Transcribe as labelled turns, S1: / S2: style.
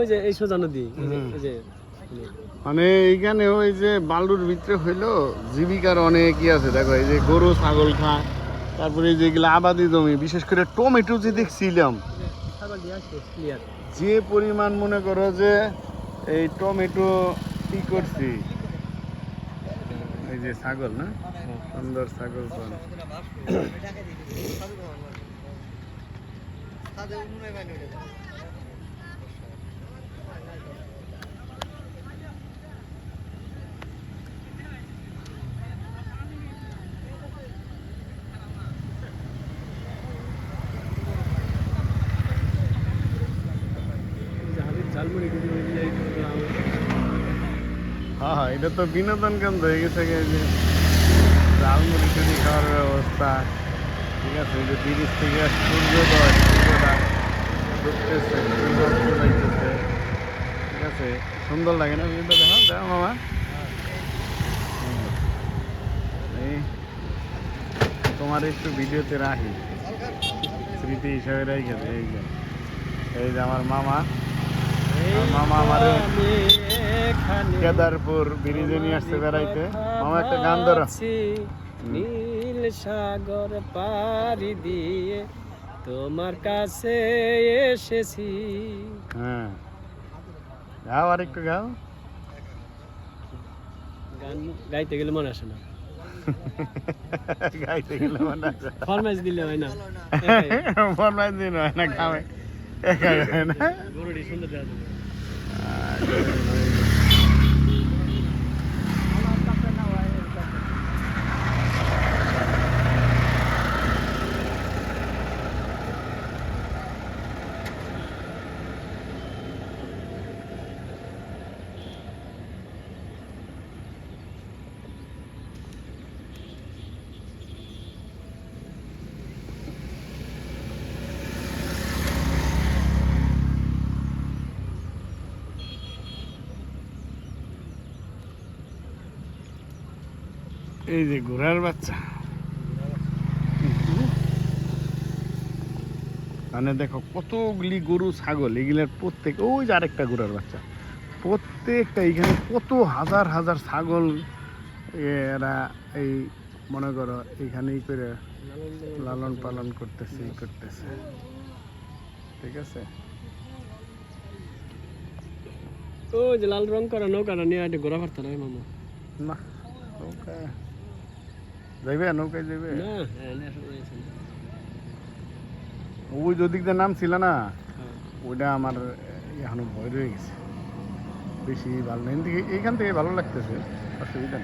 S1: ওই যে এই সোজা নদী এই যে
S2: মানে এইখানে ওই যে বালুর ভিতরে হইলো জীবিকার অনেকই আছে। দেখো এই যে গরু ছাগল খায়, তারপরে এই যেগুলো আবাদি জমি, বিশেষ করে টমেটো যে দেখছিলাম যে পরিমাণ, মনে করো যে এই টমেটো কি করছি। এই যে ছাগল না, সুন্দর ছাগল পান। হ্যাঁ, এটা তো বিনোদন কেন্দ্র হয়ে গেছে। এই যে ঝালমুড়ি টুড়ি খাওয়ার ব্যবস্থা, ঠিক আছে। এই যে ব্রিজ থেকে সূর্যোদয়, সূর্যটা ডুবতেছে, সূর্যাস্ত যাইতেছে, ঠিক আছে। সুন্দর লাগে না ভিউটা? দেখো দেখো মামা, এই তোমার একটু ভিডিওতে রাখি, স্মৃতি হিসাবে রেখে দে। এই যে আমার মামা, মামা আমার কেদারপুর ব্রিজে নিয়ে আসছে বেড়াইতে। মামা একটা গান ধরো।
S1: নীল সাগর পাড়ি দিয়ে তোমার কাছে এসেছি।
S2: হ্যাঁ, গাও, আর একটু গাও।
S1: গান গাইতে গেলে মনে আসে না,
S2: গাইতে গেলে মনে আসে না,
S1: ফরমাইশ দিলে হয় না,
S2: ফরমাইশ দিলে হয় না, গাবে একাই হয় না।
S1: গরুটি সুন্দর দেখা যাবে।
S2: এই যে ঘোড়ার বাচ্চা, মানে দেখো কতগুলি গরু ছাগল, এগুলার প্রত্যেক, ওই যে আরেকটা ঘোড়ার বাচ্চা, প্রত্যেকটা এখানে কত হাজার হাজার ছাগল এরা এই মনে করো এখানেই করে লালন পালন করতেছে, করতেছে, ঠিক আছে।
S1: ওই যে লাল রং করা নৌকাটা নিয়ে একটা ঘোরা পারতো না মামা?
S2: না, নৌকা যাইবে, নৌকায় যাইবে
S1: না,
S2: ওই যদি নাম ছিল না, ওইটা আমার এখনো ভয় রয়ে গেছে। বেশি ভালো না, এইখান থেকে ভালো লাগতেছে, অসুবিধা নেই।